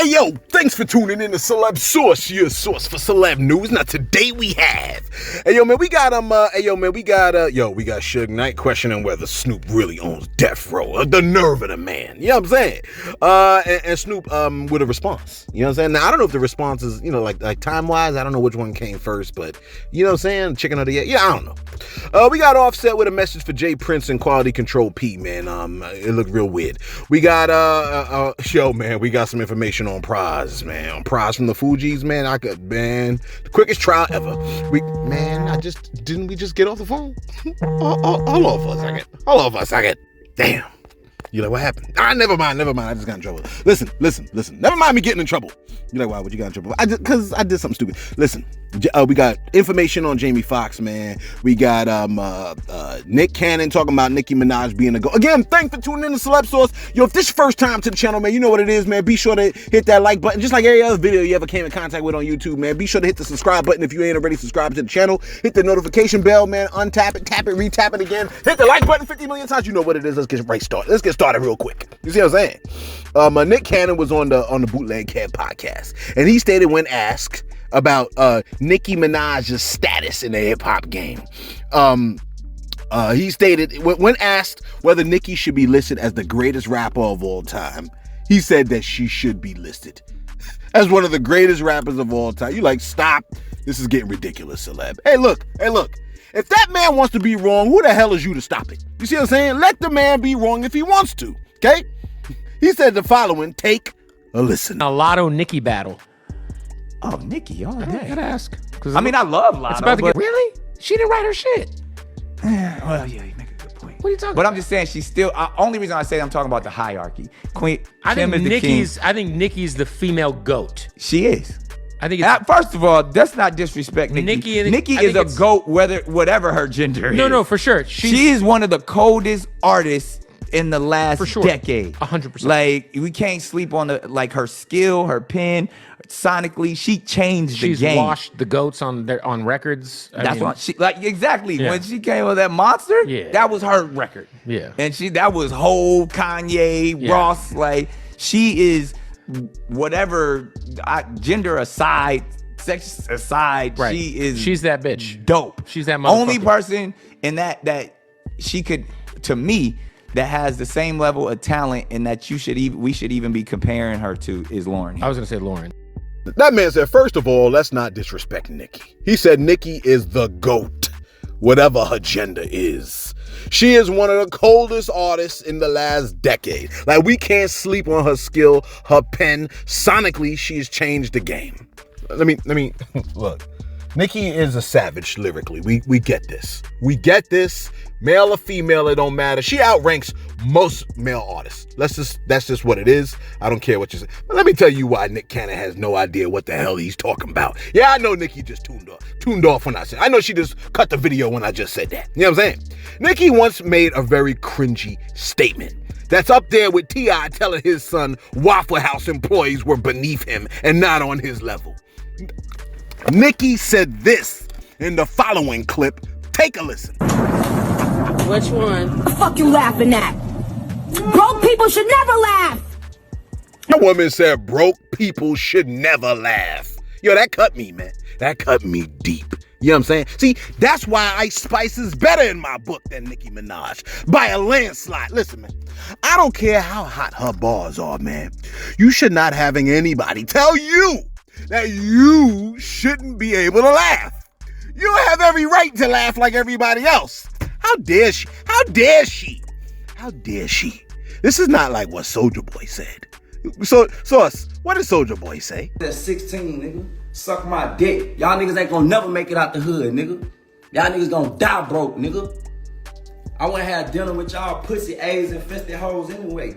Hey yo, thanks for tuning in to Celeb Source, your source for celeb news. Now today we have, we got Suge Knight questioning whether Snoop really owns Death Row. The nerve of the man, you know what I'm saying? And Snoop with a response, you know what I'm saying? Now I don't know if the response is, like time wise, I don't know which one came first, but you know what I'm saying? Chicken or the egg? Yeah, I don't know. We got Offset with a message for JPrince and Quality Control P, man. It looked real weird. We got we got some information on Pras, man. On Pras from the Fugees, man. The quickest trial ever. We just get off the phone? Hold on for a second. Damn. You're like, what happened? Never mind. I just got in trouble. Listen. Never mind me getting in trouble. You're like, why would you got in trouble? Because I did something stupid. Listen, we got information on Jamie Foxx, man. We got Nick Cannon talking about Nicki Minaj being a go. Again, thanks for tuning in to Celeb Source. Yo, if this is your first time to the channel, man, you know what it is, man. Be sure to hit that like button. Just like every other video you ever came in contact with on YouTube, man. Be sure to hit the subscribe button if you ain't already subscribed to the channel. Hit the notification bell, man. Untap it, tap it, retap it again. Hit the like button 50 million times. You know what it is. Let's get started real quick. You see what I'm saying? Nick Cannon was on the Bootleg Cab podcast, and he stated when asked about Nicki Minaj's status in the hip hop game. He stated when asked whether Nicki should be listed as the greatest rapper of all time, he said that she should be listed as one of the greatest rappers of all time. You like, stop. This is getting ridiculous, celeb. Hey, look. If that man wants to be wrong, who the hell is you to stop it? You see what I'm saying? Let the man be wrong if he wants to, okay? He said the following, take a listen. A Lotto Nicki battle. Oh, Nicki, all day. I gotta ask. I mean, I love Lotto. It's about to get, really? She didn't write her shit. Well, yeah, you make a good point. What are you talking But about? I'm just saying, she's still, only reason I say I'm talking about the hierarchy. Queen, I think Kim is the king. I think Nicki's the female GOAT. She is. I think it's, first of all, that's not disrespect Nicki. Nicki is a GOAT, whatever her gender is. No, for sure. She is one of the coldest artists in the last decade. 100%. Like, we can't sleep on her skill, her pen, sonically. She changed the game. She's washed the GOATs on records. That's what she exactly. Yeah. When she came with that Monster, that was her record. Yeah. And that was whole Kanye, Ross. Like, she is, whatever, gender aside, sex aside, right. She's that bitch. Dope. She's that motherfucker. Only person in that she could, to me, that has the same level of talent and that we should even be comparing her to is Lauryn. I was gonna say Lauryn. That man said, first of all, let's not disrespect Nicki. He said Nicki is the GOAT, whatever her gender is. She is one of the coldest artists in the last decade. Like, we can't sleep on her skill, her pen. Sonically, she's changed the game. Let me look. Nicki is a savage lyrically. We get this. Male or female, it don't matter. She outranks most male artists. That's just what it is. I don't care what you say. But let me tell you why Nick Cannon has no idea what the hell he's talking about. Yeah, I know Nicki just tuned off when I said. I know she just cut the video when I just said that. You know what I'm saying? Nicki once made a very cringy statement that's up there with T.I. telling his son Waffle House employees were beneath him and not on his level. Nicki said this in the following clip. Take a listen. Which one? The fuck you laughing at? Broke people should never laugh. The woman said broke people should never laugh. Yo, that cut me, man. That cut me deep. You know what I'm saying? See, that's why Ice Spice is better in my book than Nicki Minaj. By a landslide. Listen, man. I don't care how hot her bars are, man. You should not having anybody tell you that you shouldn't be able to laugh. You have every right to laugh like everybody else. How dare she? How dare she? How dare she? This is not like what Soulja Boy said. So what did Soulja Boy say? That's 16, nigga. Suck my dick. Y'all niggas ain't gonna never make it out the hood, nigga. Y'all niggas gonna die broke, nigga. I wanna have dinner with y'all pussy AIDS infested hoes anyway.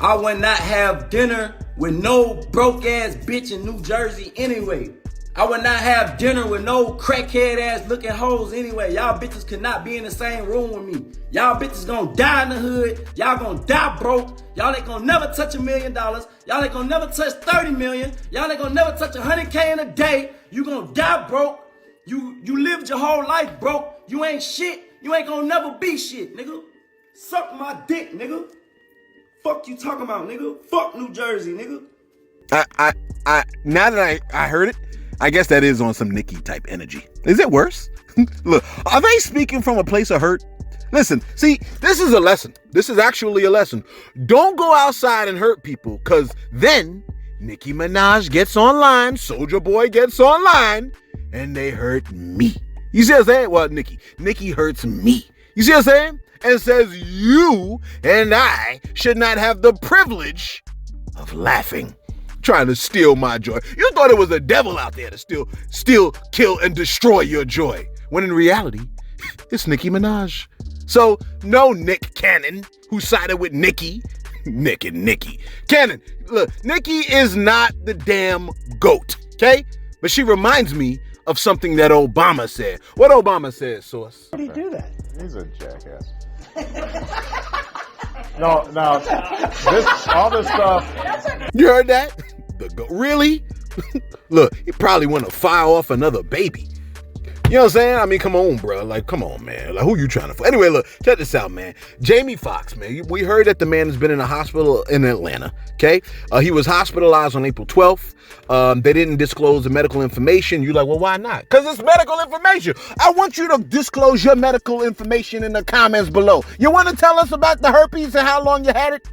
I would not have dinner with no broke ass bitch in New Jersey anyway. I would not have dinner with no crackhead ass looking hoes anyway. Y'all bitches could not be in the same room with me. Y'all bitches gonna die in the hood. Y'all gonna die broke. Y'all ain't gonna never touch $1 million. Y'all ain't gonna never touch 30 million. Y'all ain't gonna never touch 100K in a day. You gonna die broke. You lived your whole life broke. You ain't shit. You ain't gonna never be shit, nigga. Suck my dick, nigga. Fuck you talking about, nigga? Fuck New Jersey, nigga. Now that I heard it, I guess that is on some Nicki type energy. Is it worse? Look, are they speaking from a place of hurt? Listen, see, this is a lesson. This is actually a lesson. Don't go outside and hurt people, because then Nicki Minaj gets online, Soulja Boy gets online, and they hurt me. You see what I'm saying? Well, Nicki hurts me. You see what I'm saying? And says you and I should not have the privilege of laughing, trying to steal my joy. You thought it was a devil out there to steal, kill, and destroy your joy, when in reality, it's Nicki Minaj. So, no Nick Cannon, who sided with Nicki. Nick and Nicki. Cannon, look, Nicki is not the damn GOAT, okay? But she reminds me of something that Obama said. What Obama said, Source? How do you do that? He's a jackass. No, all this stuff. You heard that? Really? Look, he probably want to fire off another baby. You know what I'm saying? I mean, come on, bro. Like, come on, man. Like, who you trying to... Anyway, look, check this out, man. Jamie Foxx, man. We heard that the man has been in a hospital in Atlanta, okay? He was hospitalized on April 12th. They didn't disclose the medical information. You're like, well, why not? Because it's medical information. I want you to disclose your medical information in the comments below. You want to tell us about the herpes and how long you had it?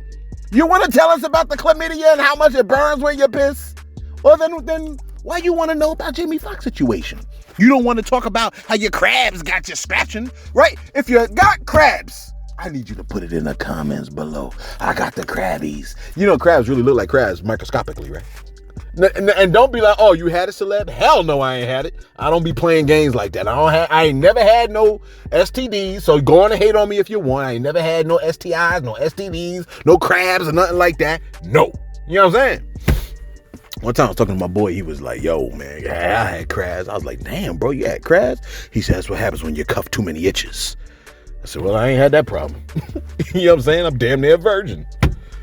You want to tell us about the chlamydia and how much it burns when you piss? Well, then why you want to know about Jamie Foxx situation? You don't want to talk about how your crabs got you scratching, right? If you got crabs, I need you to put it in the comments below. I got the crabbies. You know, crabs really look like crabs microscopically, right? And don't be like, oh, you had a celeb? Hell no, I ain't had it. I don't be playing games like that. I ain't never had no STDs, so go on and hate on me if you want. I ain't never had no STIs, no STDs, no crabs or nothing like that. No. You know what I'm saying? One time I was talking to my boy, he was like, yo, man, yeah, I had crabs. I was like, damn, bro, you had crabs? He said, that's what happens when you cuff too many itches. I said, well, I ain't had that problem. You know what I'm saying? I'm damn near a virgin.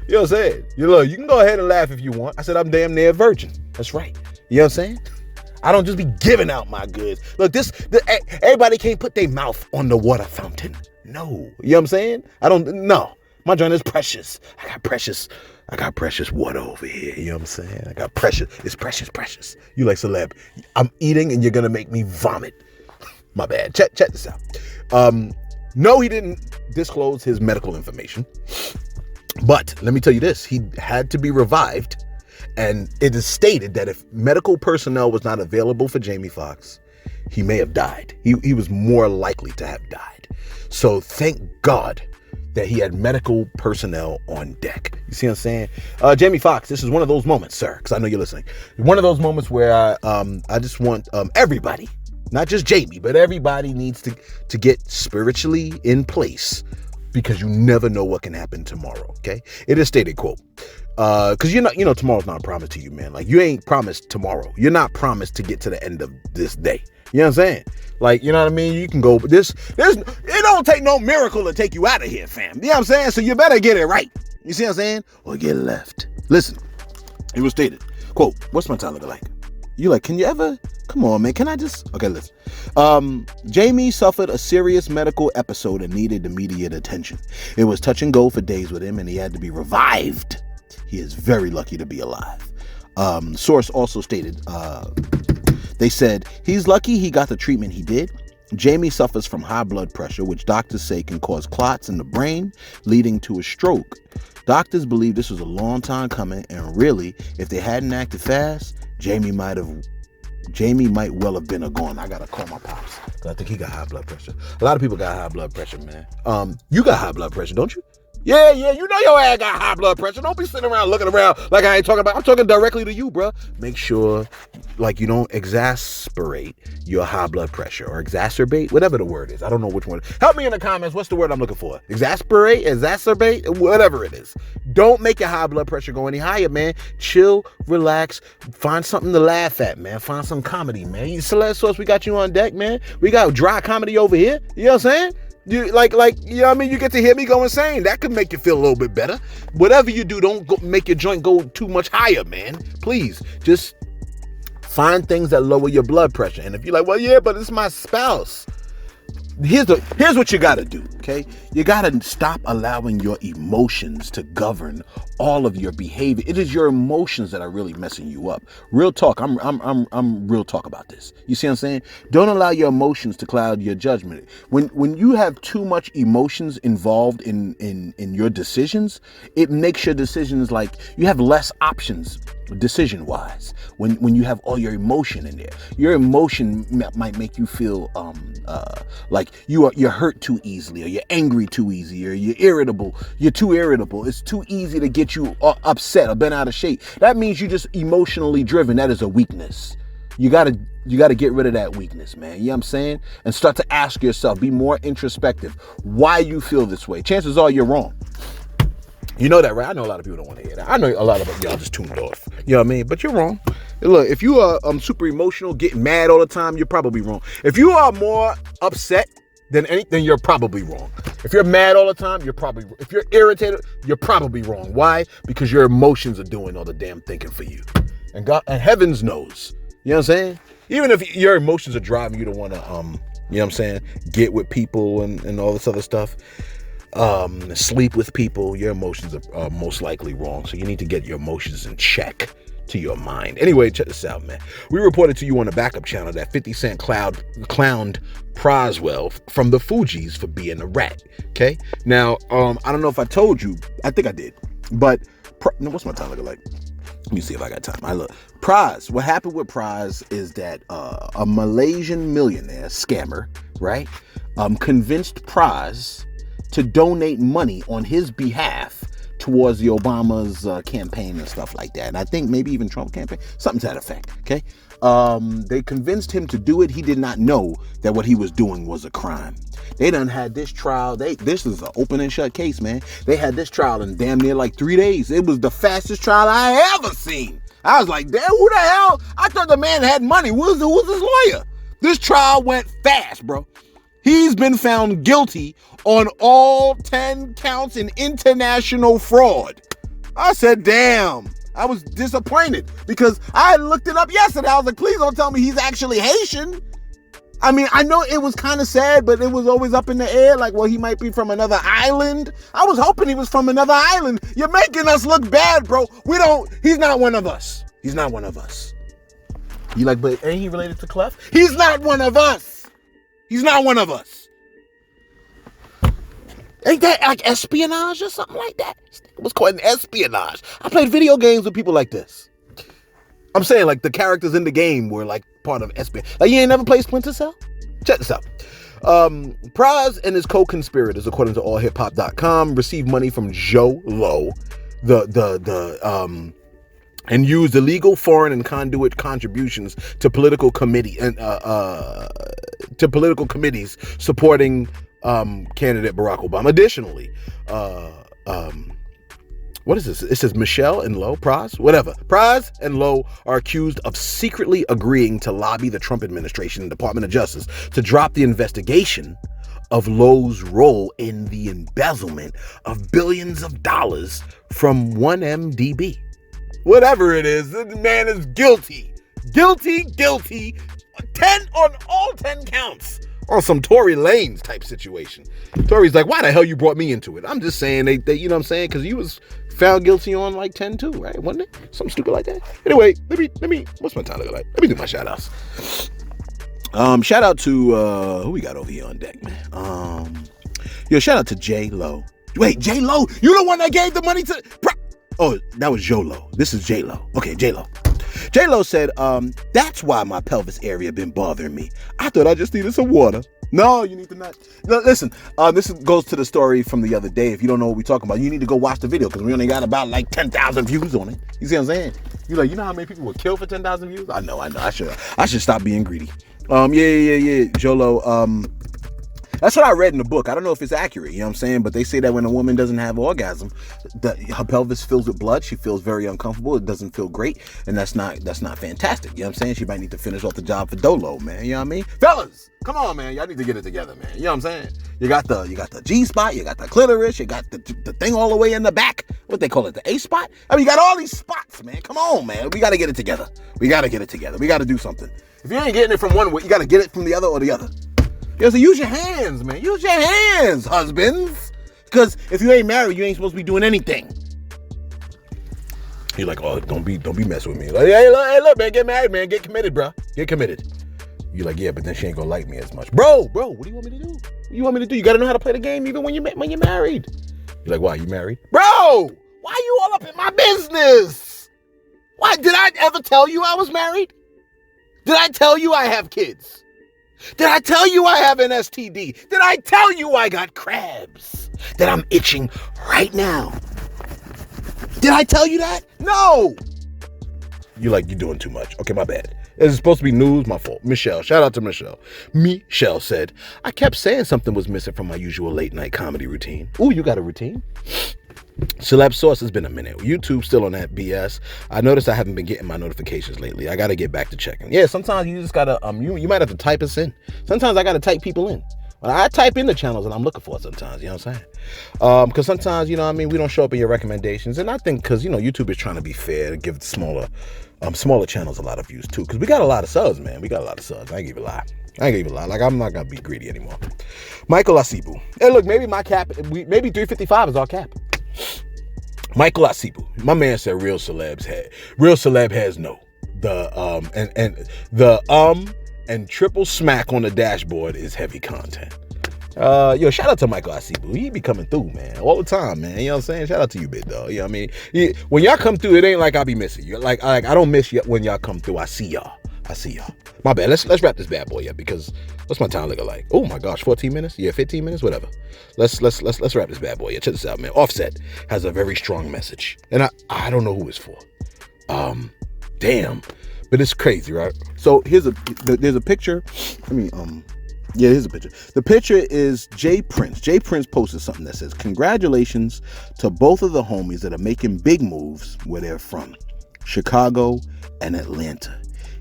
You know what I'm saying? You can go ahead and laugh if you want. I said, I'm damn near a virgin. That's right. You know what I'm saying? I don't just be giving out my goods. Look, everybody can't put their mouth on the water fountain. No. You know what I'm saying? No. My joint is precious. I got precious water over here. You know what I'm saying? I got precious. It's precious. You like celeb. I'm eating and you're going to make me vomit. My bad. Check this out. No, he didn't disclose his medical information. But let me tell you this. He had to be revived. And it is stated that if medical personnel was not available for Jamie Foxx, he may have died. He was more likely to have died. So thank God that he had medical personnel on deck. You see what I'm saying? Jamie Foxx, this is one of those moments, sir, because I know you're listening. One of those moments where I just want everybody, not just Jamie, but everybody needs to get spiritually in place, because you never know what can happen tomorrow, okay? It is stated, quote, because tomorrow's not promised to you, man. Like, you ain't promised tomorrow. You're not promised to get to the end of this day. You know what I'm saying? Like, you know what I mean? You can go, but it don't take no miracle to take you out of here, fam. You know what I'm saying? So you better get it right. You see what I'm saying? Or get left. Listen, it was stated, quote, what's my time looking like? You like, can you ever, come on, man, can I just, okay, listen. Jamie suffered a serious medical episode and needed immediate attention. It was touch and go for days with him, and he had to be revived. He is very lucky to be alive. Source also stated, they said, he's lucky he got the treatment he did. Jamie suffers from high blood pressure, which doctors say can cause clots in the brain, leading to a stroke. Doctors believe this was a long time coming, and really, if they hadn't acted fast, Jamie might well have been gone. I gotta call my pops, because I think he got high blood pressure. A lot of people got high blood pressure, man. You got high blood pressure, don't you? Yeah, you know your ass got high blood pressure. Don't be sitting around looking around like I ain't talking about. I'm talking directly to you, bro. Make sure, like, you don't exasperate your high blood pressure, or exacerbate, whatever the word is. I don't know which one. Help me in the comments. What's the word I'm looking for? Exacerbate, whatever it is. Don't make your high blood pressure go any higher, man. Chill, relax, find something to laugh at, man. Find some comedy, man. Celebs Source, we got you on deck, man. We got dry comedy over here. You know what I'm saying? You like, you know what I mean? You get to hear me go insane. That could make you feel a little bit better. Whatever you do, don't make your joint go too much higher, man. Please, just find things that lower your blood pressure. And if you're like, well, yeah, but it's my spouse. Here's what you got to do, okay? okay? You gotta stop allowing your emotions to govern all of your behavior. It is your emotions that are really messing you up. Real talk. I'm real talk about this. You see what I'm saying? Don't allow your emotions to cloud your judgment. When you have too much emotions involved in your decisions, it makes your decisions like you have less options decision wise. When you have all your emotion in there, your emotion might make you feel like you're hurt too easily, or you're angry too easy, or you're irritable. You're too irritable. It's too easy to get you upset or bent out of shape. That means you're just emotionally driven. That is a weakness. You gotta get rid of that weakness, man. You know what I'm saying? And start to ask yourself, be more introspective, why you feel this way. Chances are you're wrong. You know that, right? I know a lot of people don't want to hear that. I know a lot of y'all just tuned off. You know what I mean? But you're wrong. Look, if you are super emotional, getting mad all the time, you're probably wrong. If you are more upset than anything, you're probably wrong. If you're mad all the time, you're probably wrong. If you're irritated, you're probably wrong. Why? Because your emotions are doing all the damn thinking for you. And God, and heavens knows. You know what I'm saying? Even if your emotions are driving you to want to, you know what I'm saying, get with people and all this other stuff, sleep with people, your emotions are most likely wrong. So you need to get your emotions in check to your mind. Anyway, check this out, man. We reported to you on the backup channel that 50 Cent clowned Praswell from the Fugees for being a rat. Okay? Now, I don't know if I told you. I think I did. But, what's my time looking like? Let me see if I got time. Pras. What happened with Pras is that a Malaysian millionaire scammer, right, convinced Pras to donate money on his behalf towards the Obama's campaign and stuff like that. And I think maybe even Trump campaign, something to that effect, okay? They convinced him to do it. He did not know that what he was doing was a crime. They done had this trial. This is an open and shut case, man. They had this trial in damn near like 3 days. It was the fastest trial I ever seen. I was like, damn, who the hell? I thought the man had money. Who's his lawyer? This trial went fast, bro. He's been found guilty on all 10 counts in international fraud. I said, damn. I was disappointed because I had looked it up yesterday. I was like, please don't tell me he's actually Haitian. I mean, I know it was kind of sad, but it was always up in the air. Like, well, he might be from another island. I was hoping he was from another island. You're making us look bad, bro. He's not one of us. He's not one of us. You like, but ain't he related to Clef? He's not one of us. He's not one of us. Ain't that like espionage or something like that? It was called an espionage. I played video games with people like this. I'm saying like the characters in the game were like part of espionage. Like you ain't never played Splinter Cell? Check this out. Pras and his co-conspirators, according to allhiphop.com, received money from Joe Low, and used illegal foreign and conduit contributions to political committees supporting candidate Barack Obama. Additionally, what is this? It says Michelle and Lowe, Pras, whatever. Pras and Lowe are accused of secretly agreeing to lobby the Trump administration and Department of Justice to drop the investigation of Lowe's role in the embezzlement of billions of dollars from 1MDB. Whatever it is, the man is guilty. Guilty. 10 on all 10 counts. On some Tory Lanez type situation. Tory's like, why the hell you brought me into it? I'm just saying they you know what I'm saying? Because he was found guilty on like 10 too, right? Wasn't it? Something stupid like that. Anyway, let me, what's my time look like? Let me do my shout outs. Shout out to, who we got over here on deck, man? Shout out to J Lo. Wait, J Lo? You the one that gave the money to, oh, that was J-Lo. This is J-Lo. Okay, J-Lo. J-Lo said, that's why my pelvis area been bothering me. I thought I just needed some water. No, you need to not. No, listen, this goes to the story from the other day. If you don't know what we're talking about, you need to go watch the video because we only got about like 10,000 views on it. You see what I'm saying? You're like, you know how many people were killed for 10,000 views? I know. I should stop being greedy. Yeah. Jolo, that's what I read in the book. I don't know if it's accurate, you know what I'm saying? But they say that when a woman doesn't have orgasm, her pelvis fills with blood. She feels very uncomfortable. It doesn't feel great. And that's not fantastic. You know what I'm saying? She might need to finish off the job for Dolo, man. You know what I mean? Fellas, come on, man. Y'all need to get it together, man. You know what I'm saying? You got the G spot. You got the clitoris. You got the thing all the way in the back. What they call it, the A spot? I mean, you got all these spots, man. Come on, man. We got to get it together. We got to do something. If you ain't getting it from one way, you got to get it from the other or the other. Yeah, so use your hands, man. Use your hands, husbands. Because if you ain't married, you ain't supposed to be doing anything. You're like, oh, don't be messing with me. Like, hey, look, man, get married, man. Get committed, bro. Get committed. You're like, yeah, but then she ain't gonna like me as much. Bro, what do you want me to do? What do you want me to do? You gotta know how to play the game even when you're married. You're like, why, you married? Bro, why are you all up in my business? Why, did I ever tell you I was married? Did I tell you I have kids? Did I tell you I have an STD? Did I tell you I got crabs? That I'm itching right now? Did I tell you that? No. You're like, you're doing too much. Okay, my bad. It's supposed to be news, my fault. Michelle, shout out to Michelle. Michelle said, I kept saying something was missing from my usual late night comedy routine. Ooh, you got a routine? Celeb Source has been a minute. YouTube still on that BS. I noticed I haven't been getting my notifications lately. I got to get back to checking. Yeah, sometimes you just got to, you might have to type us in. Sometimes I got to type people in. I type in the channels that I'm looking for sometimes, you know what I'm saying? Because sometimes, you know what I mean, we don't show up in your recommendations. And I think because, you know, YouTube is trying to be fair and give smaller channels a lot of views too. Because we got a lot of subs, man. We got a lot of subs. I ain't gonna even lie. Like, I'm not going to be greedy anymore. Michael Asibu. Hey, look, maybe my cap, maybe 355 is our cap. Michael Asibu. My man said real celeb has no. And triple smack on the dashboard is heavy content. Yo, shout out to Michael Asibu. He be coming through, man, all the time, man. You know what I'm saying? Shout out to you, big dog. You know what I mean? When y'all come through, it ain't like I be missing you. Like I don't miss you when y'all come through. I see y'all. My bad. Let's wrap this bad boy up because what's my time looking like? Oh my gosh, 14 minutes? Yeah, 15 minutes, whatever. Let's wrap this bad boy up. Check this out, man. Offset has a very strong message, and I don't know who it's for. Damn. But it's crazy, right? So there's a picture. Here's a picture. The picture is JPrince. JPrince posted something that says, congratulations to both of the homies that are making big moves where they're from. Chicago and Atlanta.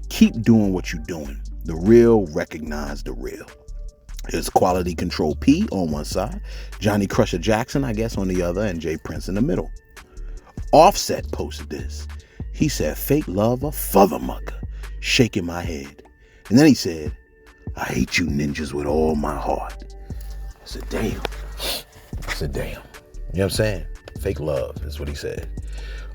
Keep doing what you're doing. The real recognize the real. There's Quality Control P on one side, Johnny Crusher Jackson, I guess, on the other, and JPrince in the middle. Offset posted this. He said, fake love a furthermucker, shaking my head. And then he said, I hate you ninjas with all my heart. I said, damn. You know what I'm saying? Fake love is what he said.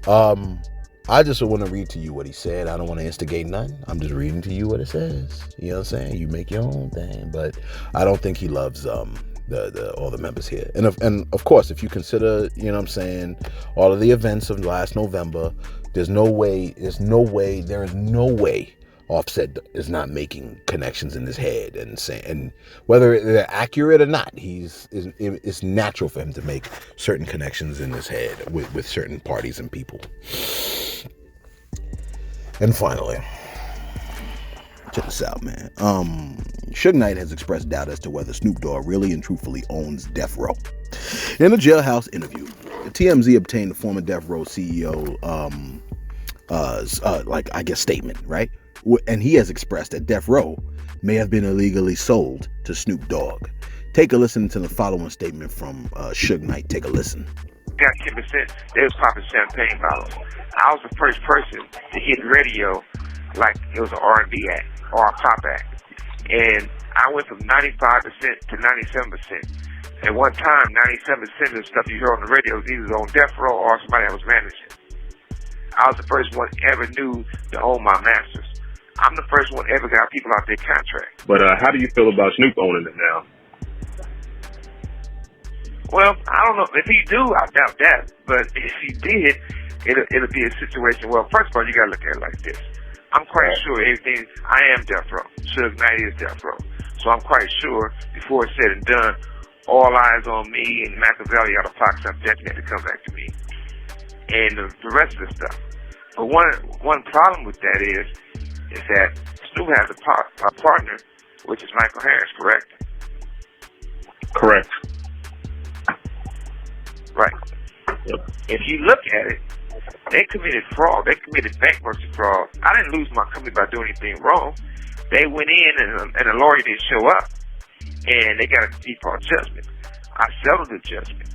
I just want to read to you what he said. I don't want to instigate nothing. I'm just reading to you what it says. You know what I'm saying? You make your own thing. But I don't think he loves all the members here. And of course, if you consider, you know what I'm saying, all of the events of last November, there is no way Offset is not making connections in his head and saying, and whether they're accurate or not, it's natural for him to make certain connections in his head with certain parties and people. And finally, check this out, man. Suge Knight has expressed doubt as to whether Snoop Dogg really and truthfully owns Death Row. In a jailhouse interview, TMZ obtained the former Death Row CEO, statement, right? And he has expressed that Death Row may have been illegally sold to Snoop Dogg. Take a listen to the following statement from Suge Knight. Take a listen. Got 10%. They was popping champagne bottles. I was the first person to hit radio like it was an R&B act or a pop act. And I went from 95% to 97%. At one time, 97% of the stuff you hear on the radio was either on Death Row or somebody that was managing. I was the first one ever knew to own my masters. I'm the first one ever got people out their contract. But how do you feel about Snoop owning it now? Well, I don't know. If he do, I doubt that. But if he did, it'll be a situation. Well, first of all, you got to look at it like this. I'm quite sure everything, I am Death Row. Suge Knight is Death Row. So I'm quite sure, before it's said and done, all eyes on me and Machiavelli out of Foxx are definitely to come back to me. And the rest of the stuff. But one problem with that is that Snoop has a partner, which is Michael Harris, correct? Correct. Right. Yep. If you look at it, they committed fraud. They committed bankruptcy fraud. I didn't lose my company by doing anything wrong. They went in and a lawyer didn't show up, and they got a default judgment. I settled the judgment.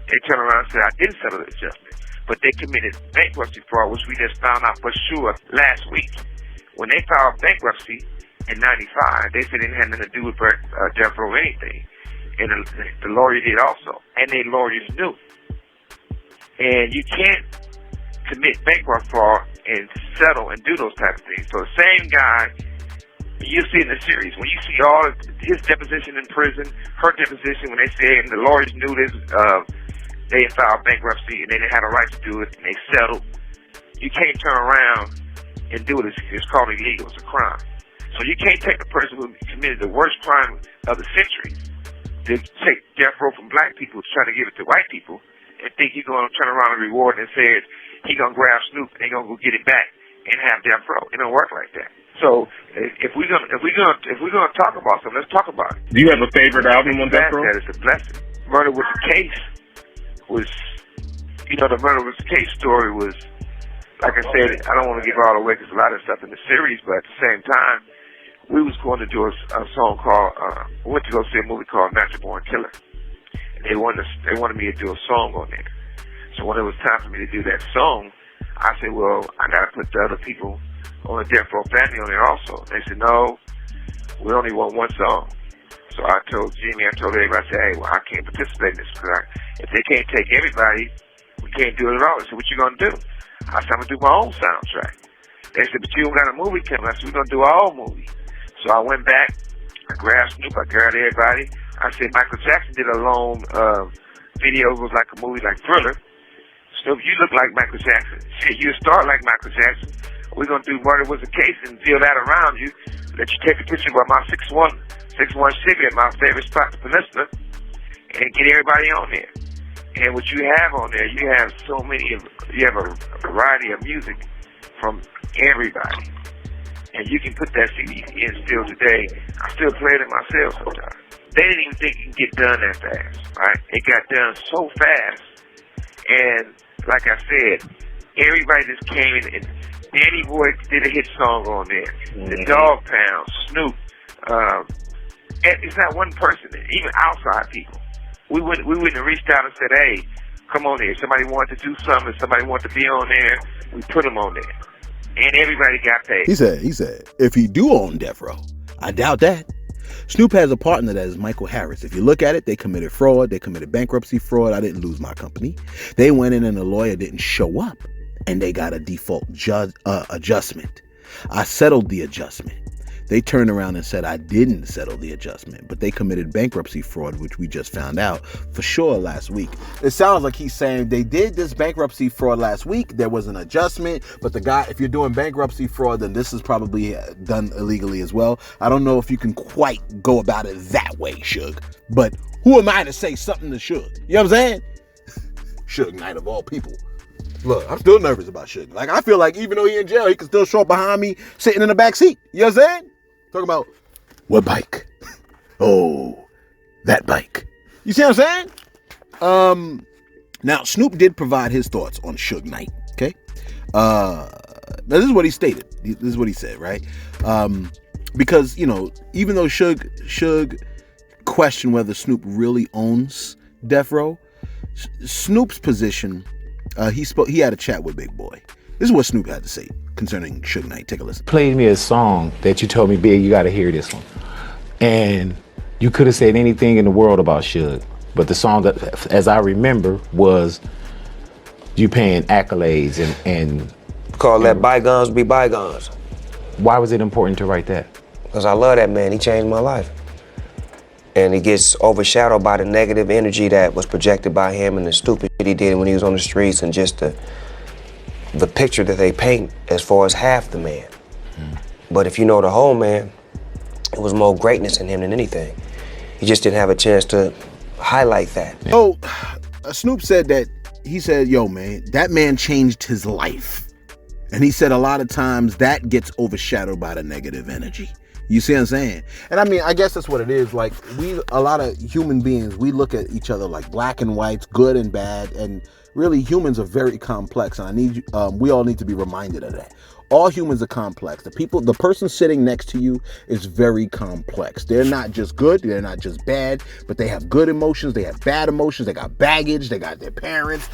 They turned around and said I didn't settle the judgment, but they committed bankruptcy fraud, which we just found out for sure last week. When they filed bankruptcy, in 95. They said it didn't have nothing to do with Death Row or anything. And the lawyer did also. And they lawyers knew. And you can't commit bankrupt fraud and settle and do those type of things. So the same guy, you see in the series, when you see all his deposition in prison, her deposition when they said, and the lawyers knew this, they had filed bankruptcy and they didn't have a right to do it and they settled. You can't turn around and do it. It's called illegal. It's a crime. So you can't take a person who committed the worst crime of the century to take death row from black people to try to give it to white people and think you're going to turn around and reward and say he's going to grab Snoop and he's going to go get it back and have death row. It don't work like that. So if we're gonna talk about something, let's talk about it. Do you have a favorite album on Death Row? That is a blessing. Murder Was the Case was, the Murder Was the Case story was, like I said, I don't want to give it all away because a lot of stuff in the series, but at the same time, we was going to do a song called, we went to go see a movie called Natural Born Killer. And they wanted me to do a song on there. So when it was time for me to do that song, I said, well, I got to put the other people on the Death Row family on there also. They said, no, we only want one song. So I told Jimmy, I told everybody, I said, hey, well, I can't participate in this because if they can't take everybody, we can't do it at all. They said, what you going to do? I said, I'm going to do my own soundtrack. They said, but you don't got a movie coming. I said, we're going to do our own movie. So I went back, I grabbed Snoop, I grabbed everybody. I said, Michael Jackson did a long video. It was like a movie like Thriller. Snoop, you look like Michael Jackson. Shit, you start like Michael Jackson. We're going to do Murder Was the Case and build that around you. Let you take a picture of my 6'1" Chevy at my favorite spot, the Peninsula, and get everybody on there. And what you have on there, you have you have a variety of music from everybody. And you can put that CD in still today. I still play it myself sometimes. They didn't even think it could get done that fast, right? It got done so fast. And like I said, everybody just came in and Danny Boy did a hit song on there. Mm-hmm. The Dogg Pound, Snoop. It's not one person, even outside people. We wouldn't have reached out and said, hey, come on there. Somebody wanted to do something, somebody wanted to be on there, we put them on there. And everybody got paid. He said, if he do own Death Row, I doubt that. Snoop has a partner that is Michael Harris. If you look at it, they committed fraud. They committed bankruptcy fraud. I didn't lose my company. They went in and the lawyer didn't show up. And they got a default adjustment. I settled the adjustment. They turned around and said I didn't settle the adjustment, but they committed bankruptcy fraud, which we just found out for sure last week. It sounds like he's saying they did this bankruptcy fraud last week. There was an adjustment, but the guy, if you're doing bankruptcy fraud, then this is probably done illegally as well. I don't know if you can quite go about it that way, Suge, but who am I to say something to Suge? You know what I'm saying? Suge Knight of all people. Look, I'm still nervous about Suge. Like, I feel like even though he in jail, he can still show up behind me sitting in the back seat. You know what I'm saying? Talking about, what bike? Oh, that bike. You see what I'm saying? Now, Snoop did provide his thoughts on Suge Knight, okay? Now, this is what he stated. This is what he said, right? Because, even though Suge questioned whether Snoop really owns Death Row, Snoop's position, he had a chat with Big Boy. This is what Snoop had to say concerning Suge Knight. Take a listen. Played me a song that you told me, Big, you got to hear this one. And you could have said anything in the world about Suge, but the song, that, as I remember, was you paying accolades and let bygones be bygones. Why was it important to write that? Because I love that man. He changed my life. And he gets overshadowed by the negative energy that was projected by him and the stupid shit he did when he was on the streets and just the picture that they paint as far as half the man. But if you know the whole man, it was more greatness in him than anything. He just didn't have a chance to highlight that. Oh, Snoop said that, he said, yo, man, that man changed his life. And he said a lot of times that gets overshadowed by the negative energy. You see what I'm saying? And I mean, I guess that's what it is. Like, a lot of human beings, we look at each other like black and whites, good and bad, and really humans are very complex. And we all need to be reminded of that. All humans are complex. The person sitting next to you is very complex. They're not just good, they're not just bad, but they have good emotions, they have bad emotions, they got baggage, they got their parents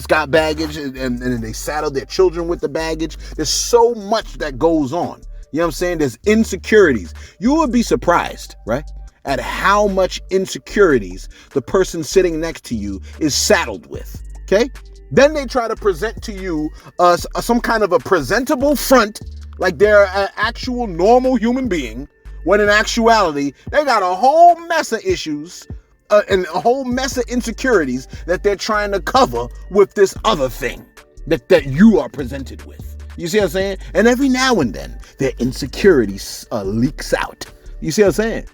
got baggage, and then they saddle their children with the baggage. There's so much that goes on. You know You know what I'm saying? There's insecurities. You would be surprised, right? At how much insecurities the person sitting next to you is saddled with, okay? Then they try to present to you some kind of a presentable front, like they're an actual normal human being, when in actuality, they got a whole mess of issues and a whole mess of insecurities that they're trying to cover with this other thing that you are presented with. You see what I'm saying? And every now and then, their insecurities leaks out. You see what I'm saying?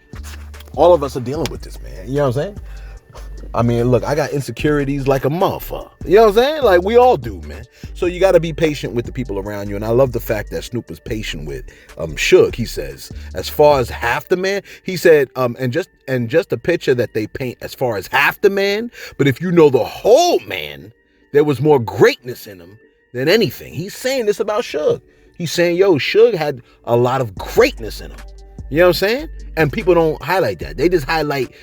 All of us are dealing with this, man. You know what I'm saying? I mean, look, I got insecurities like a motherfucker. You know what I'm saying? Like, we all do, man. So you got to be patient with the people around you. And I love the fact that Snoop was patient with Suge. He says, as far as half the man, he said, and just a picture that they paint as far as half the man. But if you know the whole man, there was more greatness in him than anything. He's saying this about Suge. He's saying, yo, Suge had a lot of greatness in him. You know what I'm saying? And people don't highlight that. They just highlight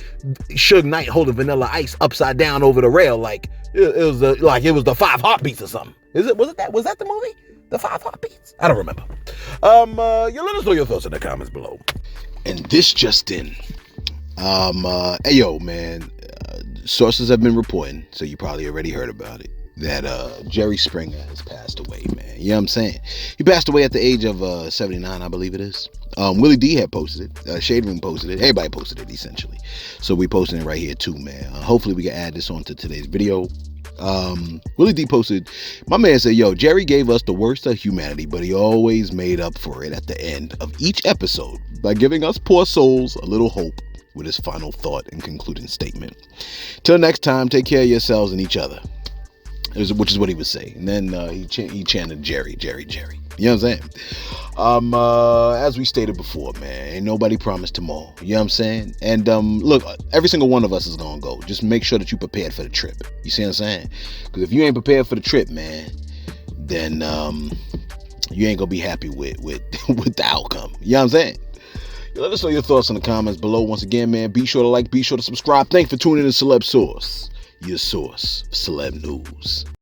Suge Knight holding Vanilla Ice upside down over the rail like it was the 5 Heartbeats or something. Was that the movie? The 5 Heartbeats? I don't remember. You let us know your thoughts in the comments below. And this just in. Hey yo, man. Sources have been reporting, so you probably already heard about it, that Jerry Springer has passed away, man. You know what I'm saying? He passed away at the age of 79, I believe it is. Willie D had posted it. Shade Room posted it. Everybody posted it, essentially. So we posting it right here, too, man. Hopefully we can add this onto today's video. Willie D posted, my man said, yo, Jerry gave us the worst of humanity, but he always made up for it at the end of each episode by giving us poor souls a little hope with his final thought and concluding statement. Till next time, take care of yourselves and each other. Which is what he would say. And then he chanted Jerry. You know what I'm saying? As we stated before, man, ain't nobody promised tomorrow. You know what I'm saying? And look, every single one of us is gonna go. Just make sure that you prepared for the trip. You see what I'm saying? Because if you ain't prepared for the trip, man, then you ain't gonna be happy with the outcome. You know what I'm saying? Let us know your thoughts in the comments below. Once again, man, be sure to like, be sure to subscribe. Thanks for tuning in to Celeb Source, your source for celeb news.